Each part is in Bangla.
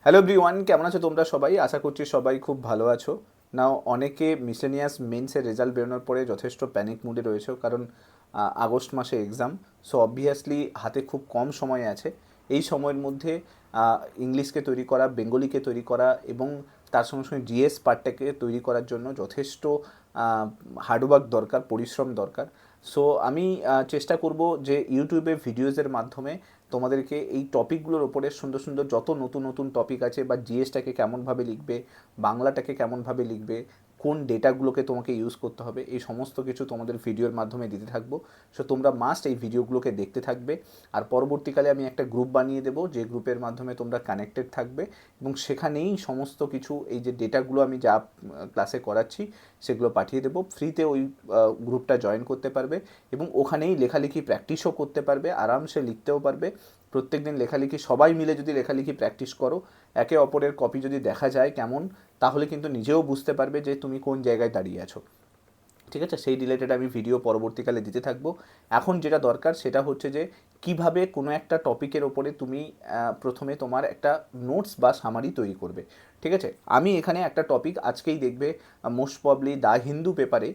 হ্যালো এভরিওয়ান, কেমন আছো তোমরা সবাই? আশা করছি সবাই খুব ভালো আছো। নাও অনেকে মিসলেনিয়াস মেন্সের রেজাল্ট বেরোনোর পরে যথেষ্ট প্যানিক মুডে রয়েছে, কারণ আগস্ট মাসে এক্সাম। সো অবভিয়াসলি হাতে খুব কম সময় আছে। এই সময়ের মধ্যে ইংলিশকে তৈরি করা, বেঙ্গলিকে তৈরি করা এবং তার সঙ্গে সঙ্গে জিএস পার্টটাকে তৈরি করার জন্য যথেষ্ট হার্ডওয়ার্ক দরকার, পরিশ্রম দরকার। সো আমি চেষ্টা করব যে ইউটিউবে ভিডিওসের মাধ্যমে তোমাদেরকে এই টপিকগুলোর ওপরে সুন্দর সুন্দর যত নতুন নতুন টপিক আছে, বা জিএসটাকে কেমনভাবে লিখবে, বাংলাটাকে কেমনভাবে লিখবে, কোন ডেটাগুলোকে তোমাকে ইউজ করতে হবে, এই সমস্ত কিছু তোমাদের ভিডিওর মাধ্যমে দিতে থাকবো। সো তোমরা মাস্ট এই ভিডিওগুলোকে দেখতে থাকবে। আর পরবর্তীকালে আমি একটা গ্রুপ বানিয়ে দেবো, যে গ্রুপের মাধ্যমে তোমরা কানেক্টেড থাকবে এবং সেখানেই সমস্ত কিছু এই যে ডেটাগুলো আমি যা ক্লাসে করাচ্ছি সেগুলো পাঠিয়ে দেবো ফ্রিতে। ওই গ্রুপটা জয়েন করতে পারবে এবং ওখানেই লেখালেখি প্র্যাকটিসও করতে পারবে, আরামসে লিখতেও পারবে। প্রত্যেক দিন লেখালেখি সবাই মিলে যদি লেখালেখি প্র্যাকটিস করো, একে অপরের কপি যদি দেখা যায় কেমন, তাহলে কিন্তু নিজেও বুঝতে পারবে যে তুমি কোন জায়গায় দাঁড়িয়ে আছো। ঠিক আছে, সেই রিলেটেড আমি ভিডিও পরবর্তীকালে দিতে থাকবো। এখন যেটা দরকার সেটা হচ্ছে যে কিভাবে কোনো একটা টপিকের ওপরে তুমি প্রথমে তোমার একটা নোটস বা সামারি তৈরি করবে। ঠিক আছে, আমি এখানে একটা টপিক আজকেই দেখবে মোস্ট প্রবলি দ্য হিন্দু পেপারে।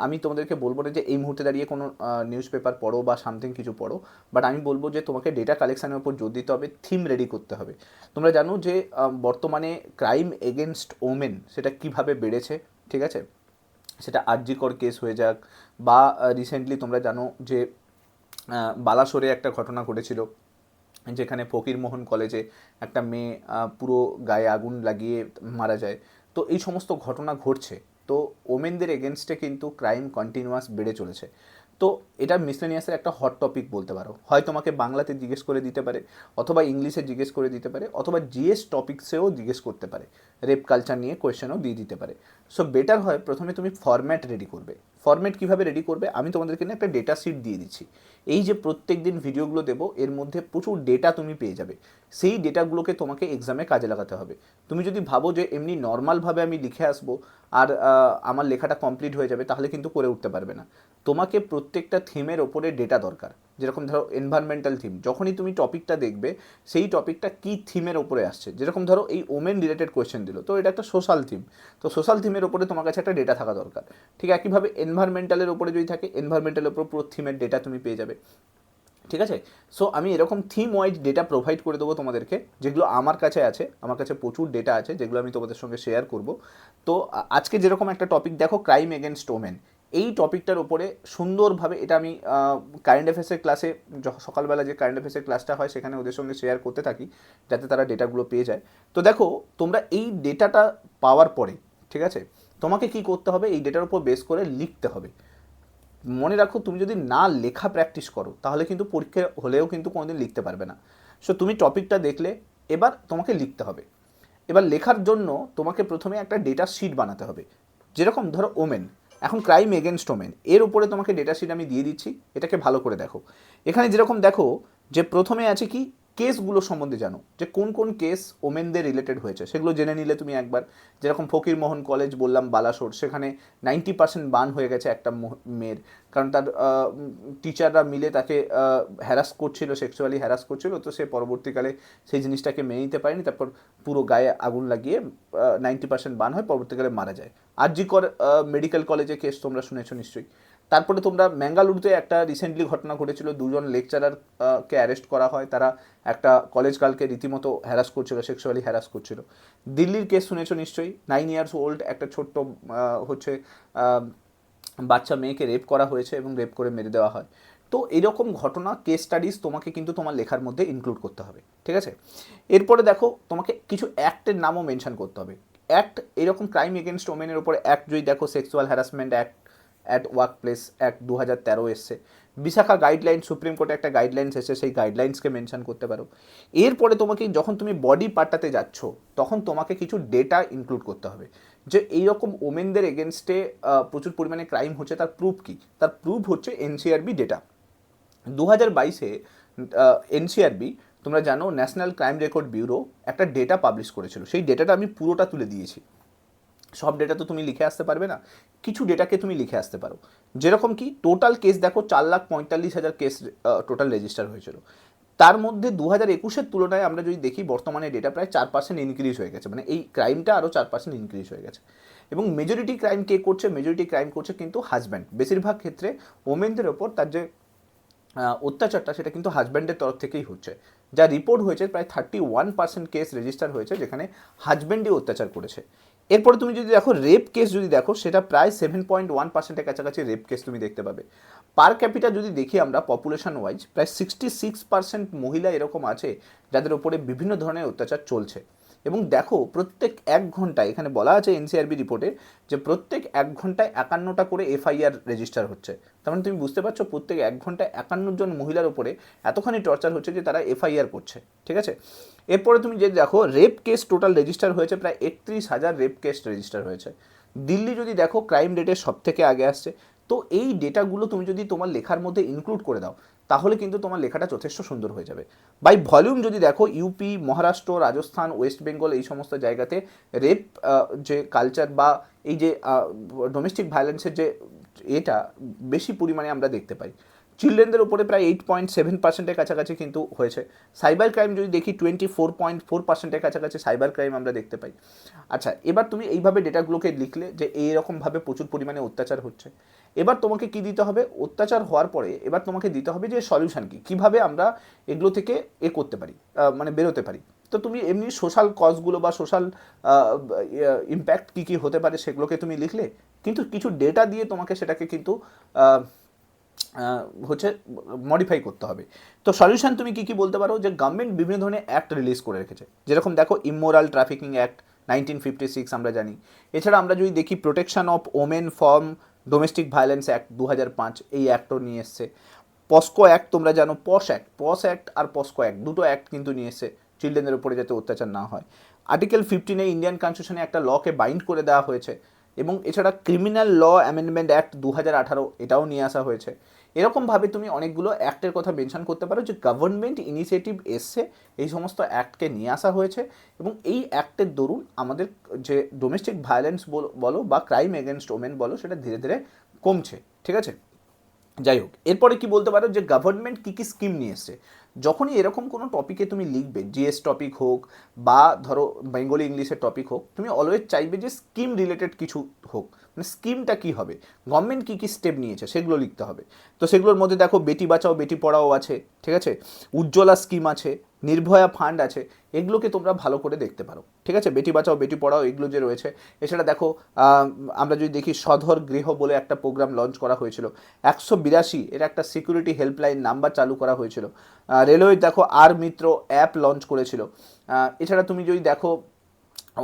আমি তোমাদেরকে বলবো না যে এই মুহূর্তে দাঁড়িয়ে কোনো নিউজ পেপার পড়ো বা সামথিং কিছু পড়ো, বাট আমি বলবো যে তোমাকে ডেটা কালেকশানের উপর জোর দিতে হবে, থিম রেডি করতে হবে। তোমরা জানো যে বর্তমানে ক্রাইম এগেনস্ট ওমেন সেটা কিভাবে বেড়েছে। ঠিক আছে, সেটা আরজিকর কেস হয়ে যাক, বা রিসেন্টলি তোমরা জানো যে বালাসোরে একটা ঘটনা ঘটেছিল, যেখানে ফকিরমোহন কলেজে একটা মেয়ে পুরো গায়ে আগুন লাগিয়ে মারা যায়। তো এই সমস্ত ঘটনা ঘটছে। তো ওমেনদের এগেনস্টে কিন্তু ক্রাইম কন্টিনিউয়াস বেড়ে চলেছে। তো এটা মিসলেনিয়াসের একটা হট টপিক বলতে পারো। হয় তোমাকে বাংলাতে জিজ্ঞেস করে দিতে পারে, অথবা ইংলিশে জিজ্ঞেস করে দিতে পারে, অথবা জিএস টপিক্সেও জিজ্ঞেস করতে পারে, রেপ কালচার নিয়ে কোয়েশ্চেনও দিয়ে দিতে পারে। সো বেটার হয় প্রথমে তুমি ফরম্যাট রেডি করবে। ফরম্যাট কীভাবে রেডি করবে, আমি তোমাদেরকে না একটা ডেটা শিট দিয়ে দিচ্ছি। এই যে প্রত্যেক দিন ভিডিওগুলো দেবো, এর মধ্যে প্রচুর ডেটা তুমি পেয়ে যাবে। সেই ডেটাগুলোকে তোমাকে এক্সামে কাজে লাগাতে হবে। তুমি যদি ভাবো যে এমনি নর্মালভাবে আমি লিখে আসবো আর আমার লেখাটা কমপ্লিট হয়ে যাবে, তাহলে কিন্তু করে উঠতে পারবে না। তোমাকে প্রত্যেকটা থিমের ওপরে ডেটা দরকার। যেরকম ধরো এনভায়রনমেন্টাল থিম, যখনই তুমি টপিকটা দেখবে সেই টপিকটা কী থিমের ওপরে আসছে। যেরকম ধরো এই ওমেন রিলেটেড কোয়েশ্চেন দিল, তো এটা একটা সোশ্যাল থিম। তো সোশ্যাল থিমের ওপরে তোমার কাছে একটা ডেটা থাকা দরকার। ঠিক একইভাবে এনভায়রনমেন্টালের ওপরে যদি থাকে, এনভায়রনমেন্টালের ওপর পুরো থিমের ডেটা তুমি পেয়ে যাবে। ঠিক আছে, সো আমি এরকম থিম ওয়াইজ ডেটা প্রোভাইড করে দেবো তোমাদেরকে, যেগুলো আমার কাছে আছে। আমার কাছে প্রচুর ডেটা আছে যেগুলো আমি তোমাদের সঙ্গে শেয়ার করব। তো আজকে যেরকম একটা টপিক দেখো, ক্রাইম এগেনস্ট ওমেন, এই টপিকটার ওপরে সুন্দরভাবে এটা আমি কারেন্ট অ্যাফেয়ার্সের ক্লাসে, সকালবেলা যে কারেন্ট অ্যাফেয়ার্সের ক্লাসটা হয় সেখানে ওদের সঙ্গে শেয়ার করতে থাকি, যাতে তারা ডেটাগুলো পেয়ে যায়। তো দেখো, তোমরা এই ডেটাটা পাওয়ার পরে, ঠিক আছে, তোমাকে কি করতে হবে, এই ডেটার উপর বেস করে লিখতে হবে। মনে রাখো, তুমি যদি না লেখা প্র্যাকটিস করো, তাহলে কিন্তু পরীক্ষা হলেও কিন্তু কোনোদিন লিখতে পারবে না। সো তুমি টপিকটা দেখলে, এবার তোমাকে লিখতে হবে। এবার লেখার জন্য তোমাকে প্রথমে একটা ডেটা শিট বানাতে হবে। যেরকম ধরো ওমেন, এখন ক্রাইম এগেনস্ট ওমেন, এর উপরে তোমাকে ডেটা শিট আমি দিয়ে দিচ্ছি। এটাকে ভালো করে দেখো। এখানে যেরকম দেখো যে প্রথমে আছে কি, কেসগুলো সম্বন্ধে জানো, যে কোন কোন কেস ওমেনদের রিলেটেড হয়েছে সেগুলো জেনে নিলে তুমি একবার। যেরকম ফকিরমোহন কলেজ বললাম, বালাসোর, সেখানে 90% বান হয়ে গেছে একটা মেয়ের, কারণ তার টিচাররা মিলে তাকে হ্যারাস করছিল, সেক্সুয়ালি হ্যারাস করছিল। তো সে পরবর্তীকালে সেই জিনিসটাকে মেনে নিতে পারেনি, তারপর পুরো গায়ে আগুন লাগিয়ে 90% বান হয়, পরবর্তীকালে মারা যায়। আরজিকর মেডিকেল কলেজে কেস তোমরা শুনেছো নিশ্চয়ই। তারপরে তোমরা ম্যাঙ্গালুরুতে একটা রিসেন্টলি ঘটনা ঘটেছিল, দুজন লেকচারার কে অ্যারেস্ট করা হয়। তারা একটা কলেজ গার্লকে রীতিমতো হ্যারাস করছিল, সেক্সুয়ালি হ্যারাস করছিল। দিল্লির কেস শুনেছো নিশ্চয়ই, 9 ইয়ার্স ওল্ড একটা ছোট্ট হচ্ছে বাচ্চা মেয়েকে রেপ করা হয়েছে এবং রেপ করে মেরে দেওয়া হয়। তো এরকম ঘটনা, কেস স্টাডিজ তোমাকে কিন্তু তোমার লেখার মধ্যে ইনক্লুড করতে হবে। ঠিক আছে, এরপরে দেখো তোমাকে কিছু অ্যাক্টের নামও মেনশন করতে হবে। অ্যাক্ট, এরকম ক্রাইম এগেনস্ট ওমেনের উপরে অ্যাক্ট যদি দেখো, sexual harassment act, at work place act 2013 এসছে। বিশাখা গাইডলাইন, সুপ্রিম কোর্টে একটা গাইডলাইন্স এসে, সেই গাইডলাইন্সকে মেনশন করতে পারো। এরপরে তোমাকে যখন তুমি বডি পার্টটাতে যাচ্ছ, তখন তোমাকে কিছু ডেটা ইনক্লুড করতে হবে, যে এইরকম ওমেনদের এগেনস্টে প্রচুর পরিমাণে ক্রাইম হচ্ছে, তার প্রুফ কী। তার প্রুফ হচ্ছে এনসিআরবি ডেটা। 2022-এ এনসিআরবি, তোমরা জানো ন্যাশনাল ক্রাইম রেকর্ড ব্যুরো, একটা ডেটা পাবলিশ করেছিল। সেই ডেটাটা আমি পুরোটা তুলে দিয়েছি। সব ডেটা তো তুমি লিখে আসতে পারবে না, কিছু ডেটাকে তুমি লিখে আসতে পারো। যেরকম কি টোটাল কেস দেখো, 4,45,000 কেস টোটাল রেজিস্টার হয়েছিল। তার মধ্যে 2021-এর তুলনায় আমরা যদি দেখি বর্তমানে ডেটা প্রায় 4% ইনক্রিজ হয়ে গেছে, মানে এই ক্রাইমটা আরও 4% ইনক্রিজ হয়ে গেছে। এবং মেজরিটি ক্রাইম কে করছে? মেজরিটি ক্রাইম করছে কিন্তু হাজব্যান্ড। বেশিরভাগ ক্ষেত্রে ওমেনদের ওপর তার যে অত্যাচারটা সেটা কিন্তু হাজব্যান্ডের তরফ থেকেই হচ্ছে। যা রিপোর্ট হয়েছে প্রায় 31% কেস রেজিস্টার হয়েছে যেখানে হাজব্যান্ডই অত্যাচার করেছে। এরপরে তুমি যদি দেখো রেপ কেস যদি দেখো, সেটা প্রায় 7.1%-এর কাছাকাছি রেপ কেস তুমি দেখতে পাবে। পার ক্যাপিটা যদি দেখি আমরা পপুলেশন ওয়াইজ, প্রায় 66% মহিলা এরকম আছে যাদের ওপরে বিভিন্ন ধরনের অত্যাচার চলছে। এবং দেখো প্রত্যেক 1 ঘন্টায়, এখানে বলা আছে এনসিআরবি রিপোর্টে যে প্রত্যেক 1 ঘন্টায় 51টা করে এফআইআর রেজিস্টার হচ্ছে। তার মানে তুমি বুঝতে পারছো প্রত্যেক 1 ঘন্টায় 51 জন মহিলার উপরে এতখানি টর্চার হচ্ছে যে তারা এফআইআর করছে, ঠিক আছে। এরপরে তুমি যে দেখো রেপ কেস টোটাল রেজিস্টার হয়েছে প্রায় 31,000 রেপ কেস রেজিস্টার হয়েছে। দিল্লি যদি দেখো ক্রাইম রেটের সব থেকে আগে আসছে। তো এই ডেটাগুলো তুমি যদি তোমার লেখার মধ্যে ইনক্লুড করে দাও তাহলে কিন্তু তোমার লেখাটা যথেষ্ট সুন্দর হয়ে যাবে। বাই ভলিউম যদি দেখো ইউপি, মহারাষ্ট্র, রাজস্থান, ওয়েস্ট বেঙ্গল এই সমস্ত জায়গাতে রেপ যে কালচার বা এই যে ডোমেস্টিক ভায়োলেন্সের যে এটা বেশি পরিমাণে আমরা দেখতে পাই। চিলড্রেনদের উপরে প্রায় 8.7%-এর কাছাকাছি কিন্তু হয়েছে। সাইবার ক্রাইম যদি দেখি 24.4%-এর কাছাকাছি সাইবার ক্রাইম আমরা দেখতে পাই। আচ্ছা, এবার তুমি এইভাবে ডেটাগুলোকে লিখলে যে এইরকমভাবে প্রচুর পরিমাণে অত্যাচার হচ্ছে। এবার তোমাকে কি দিতে হবে? অত্যাচার হওয়ার পরে এবার তোমাকে দিতে হবে যে সলিউশন কী, কীভাবে আমরা এগুলো থেকে করতে পারি, মানে বেরোতে পারি। তো তুমি এমনি সোশ্যাল কজগুলো বা সোশ্যাল ইম্প্যাক্ট কী কী হতে পারে সেগুলোকে তুমি লিখলে, কিন্তু কিছু ডেটা দিয়ে তোমাকে সেটাকে কিন্তু হচ্ছে মডিফাই করতে হবে। তো সলিউশন তুমি কী কী বলতে পারো? যে গভর্নমেন্ট বিভিন্ন ধরনের অ্যাক্ট রিলিজ করে রেখেছে, যেরকম দেখো ইমোরাল ট্রাফিকিং অ্যাক্ট 1956 আমরা জানি। এছাড়া আমরা যদি দেখি protection of women from domestic violence act 2005, এই অ্যাক্টও নিয়ে এসছে। পস্কো অ্যাক্ট তোমরা জানো, পস অ্যাক্ট আর পস্কো অ্যাক্ট দুটো অ্যাক্ট কিন্তু নিয়ে এসছে চিলড্রেনের উপরে যাতে অত্যাচার না হয়। আর্টিকেল 15 ইন্ডিয়ান কনস্টিটিউশনে একটা লকে বাইন্ড করে দেওয়া হয়েছে। এবং এছাড়া ক্রিমিনাল ল অ্যামেন্ডমেন্ট অ্যাক্ট 2018 এটাও নিয়ে আসা হয়েছে। এরকমভাবে তুমি অনেকগুলো অ্যাক্টের কথা মেনশন করতে পারো যে গভর্নমেন্ট ইনিশিয়েটিভ এসছে, এই সমস্ত অ্যাক্টকে নিয়ে আসা হয়েছে এবং এই অ্যাক্টের দরুন আমাদের যে ডোমেস্টিক ভায়োলেন্স বলো বা ক্রাইম এগেনস্ট ওমেন বলো সেটা ধীরে ধীরে কমছে, ঠিক আছে। যাই হোক, এরপরে কি বলতে পারো যে গভর্নমেন্ট কী কী স্কিম নিয়ে এসছে। যখনই এরকম কোনো টপিকে তুমি লিখবে, জিএস টপিক হোক বা ধরো বেঙ্গলি ইংলিশের টপিক হোক, তুমি অলওয়েজ চাইবে যে স্কিম রিলেটেড কিছু হোক, মানে স্কিমটা কী হবে, গভর্নমেন্ট কী কী স্টেপ নিয়েছে সেগুলো লিখতে হবে। তো সেগুলোর মধ্যে দেখো বেটি বাঁচাও বেটি পড়াও আছে, ঠিক আছে, উজ্জ্বলা স্কিম আছে, নির্ভয়া ফান্ড আছে, এগুলোকে তোমরা ভালো করে দেখতে পারো, ঠিক আছে। বেটি বাঁচাও বেটি পড়াও এগুলো যে রয়েছে। এছাড়া দেখো আমরা যদি দেখি স্বধর গৃহ বলে একটা প্রোগ্রাম লঞ্চ করা হয়েছিল, 182 এর একটা সিকিউরিটি হেল্পলাইন নাম্বার চালু করা হয়েছিল। রেলওয়ে দেখো আর মিত্র অ্যাপ লঞ্চ করেছিল। এছাড়া তুমি যদি দেখো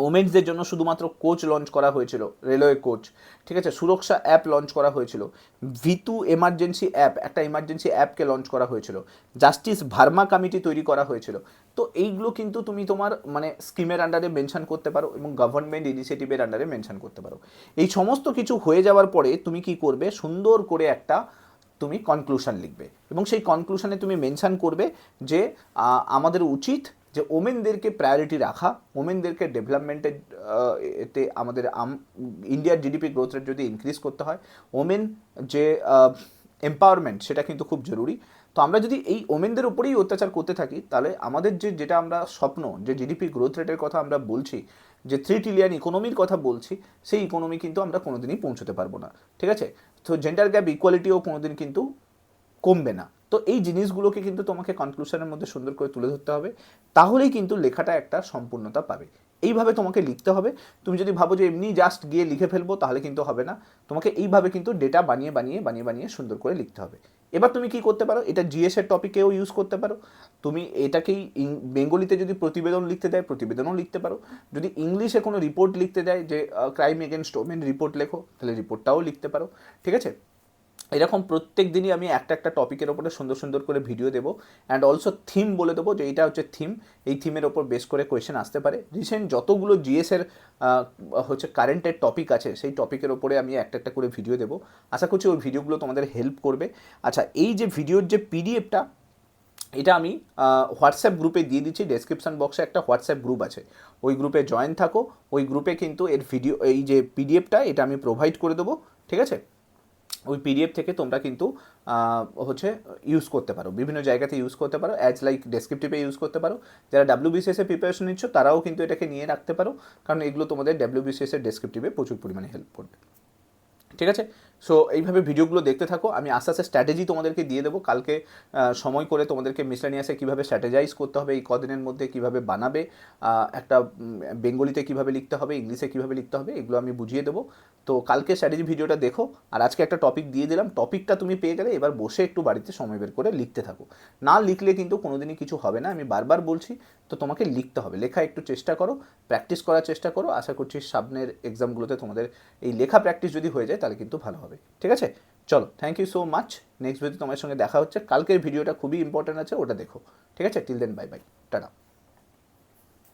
ওমেন্সদের জন্য শুধুমাত্র কোচ লঞ্চ করা হয়েছিল, রেলওয়ে কোচ, ঠিক আছে। সুরক্ষা অ্যাপ লঞ্চ করা হয়েছিল। ভিতু এমার্জেন্সি অ্যাপ, একটা ইমার্জেন্সি অ্যাপকে লঞ্চ করা হয়েছিল। জাস্টিস ভার্মা কমিটি তৈরি করা হয়েছিল। তো এইগুলো কিন্তু তুমি তোমার মানে স্কিমের আন্ডারে মেনশন করতে পারো এবং গভর্নমেন্ট ইনিশিয়েটিভের আন্ডারে মেনশন করতে পারো। এই সমস্ত কিছু হয়ে যাওয়ার পরে তুমি কি করবে? সুন্দর করে একটা তুমি কনক্লুশন লিখবে এবং সেই কনক্লুশনে তুমি মেনশন করবে যে আমাদের উচিত যে ওমেনদেরকে প্রায়োরিটি রাখা, ওমেনদেরকে ডেভেলপমেন্টের এতে আমাদের ইন্ডিয়ার জিডিপি গ্রোথ রেট যদি ইনক্রিজ করতে হয়, ওমেন যে এম্পাওয়ারমেন্ট সেটা কিন্তু খুব জরুরি। তো আমরা যদি এই ওমেনদের উপরেই অত্যাচার করতে থাকি তাহলে আমাদের যেটা আমরা স্বপ্ন, যে জিডিপি গ্রোথ রেটের কথা আমরা বলছি, যে 3 ট্রিলিয়ন ইকোনমির কথা বলছি, সেই ইকোনমি কিন্তু আমরা কোনোদিনই পৌঁছতে পারবো না, ঠিক আছে। তো জেন্ডার গ্যাপ ইকুয়ালিটিও কোনোদিন কিন্তু কমবে না। তো এই জিনিসগুলোকে কিন্তু তোমাকে কনক্লুশনের মধ্যে সুন্দর করে তুলে ধরতে হবে, তাহলেই কিন্তু লেখাটা একটা সম্পূর্ণতা পাবে। এইভাবে তোমাকে লিখতে হবে। তুমি যদি ভাবো যে এমনি জাস্ট গিয়ে লিখে ফেলবো তাহলে কিন্তু হবে না, তোমাকে এইভাবে কিন্তু ডেটা বানিয়ে বানিয়ে বানিয়ে বানিয়ে সুন্দর করে লিখতে হবে। এবার তুমি কি করতে পারো? এটা জিএস এর টপিকেও ইউজ করতে পারো। তুমি এটাকেই বেঙ্গলিতে যদি প্রতিবেদন লিখতে দেয় প্রতিবেদনও লিখতে পারো। যদি ইংলিশে কোনো রিপোর্ট লিখতে দেয় যে ক্রাইম এগেনস্ট ওমেন রিপোর্ট লেখো, তাহলে রিপোর্টটাও লিখতে পারো, ঠিক আছে। এরকম প্রত্যেক দিনই আমি একটা একটা টপিকের ওপরে সুন্দর সুন্দর করে ভিডিও দেবো অ্যান্ড অলসো থিম বলে দেবো যে এইটা হচ্ছে থিম, এই থিমের ওপর বেস করে কোয়েশ্চেন আসতে পারে। রিসেন্ট যতগুলো জিএসের হচ্ছে কারেন্টের টপিক আছে সেই টপিকের ওপরে আমি একটা একটা করে ভিডিও দেবো। আশা করছি ওই ভিডিওগুলো তোমাদের হেল্প করবে। আচ্ছা, এই যে ভিডিওর যে পিডিএফটা, এটা আমি হোয়াটসঅ্যাপ গ্রুপে দিয়ে দিচ্ছি। ডেসক্রিপশন বক্সে একটা হোয়াটসঅ্যাপ গ্রুপ আছে, ওই গ্রুপে জয়েন থাকো। ওই গ্রুপে কিন্তু এর ভিডিও এই যে পিডিএফটা এটা আমি প্রোভাইড করে দেবো, ঠিক আছে। ওই পিডিএফ থেকে তোমরা কিন্তু হচ্ছে ইউজ করতে পারো, বিভিন্ন জায়গাতে ইউজ করতে পারো, অ্যাজ লাইক ডেসক্রিপটিভে ইউজ করতে পারো। যারা ডাব্লিউবিসিএস এর প্রিপারেশন নিচ্ছ তারাও কিন্তু এটাকে নিয়ে রাখতে পারো, কারণ এগুলো তোমাদের ডাব্লিউবিসিএস এর ডেসক্রিপটিভে প্রচুর পরিমাণে হেল্প করবে। ঠিক আছে, সো এইভাবে ভিডিওগুলো দেখতে থাকো, আমি আস্তে আস্তে স্ট্র্যাটেজি তোমাদেরকে দিয়ে দেবো কালকে সময় করে তোমাদেরকে মিসলেনিয়াসে কীভাবে স্ট্র্যাটেজাইজ করতে হবে, এই কদিনের মধ্যে কীভাবে বানাবে, একটা বেঙ্গলিতে কীভাবে লিখতে হবে, ইংলিশে কীভাবে লিখতে হবে, এগুলো আমি বুঝিয়ে দেবো। তো কালকে স্ট্র্যাটেজি ভিডিওটা দেখো, আর আজকে একটা টপিক দিয়ে দিলাম, টপিকটা তুমি পেয়ে গেলে এবার বসে একটু বাড়িতে সময় বের করে লিখতে থাকো। না লিখলে কিন্তু কোনোদিনই কিছু হবে না, আমি বারবার বলছি। তো তোমাকে লিখতে হবে, লেখা একটু চেষ্টা করো, প্র্যাকটিস করার চেষ্টা করো। আশা করছি সামনের এক্সামগুলোতে তোমাদের এই লেখা প্র্যাকটিস যদি হয়ে যায় তাহলে কিন্তু ভালো হবে। ঠিক আছে, চলো, thank you so much. Next video তোমার সঙ্গে দেখা হচ্ছে। কালকের ভিডিওটা খুবই ইম্পর্ট্যান্ট আছে, ওটা দেখো। ঠিক আছে, till then bye bye, tata.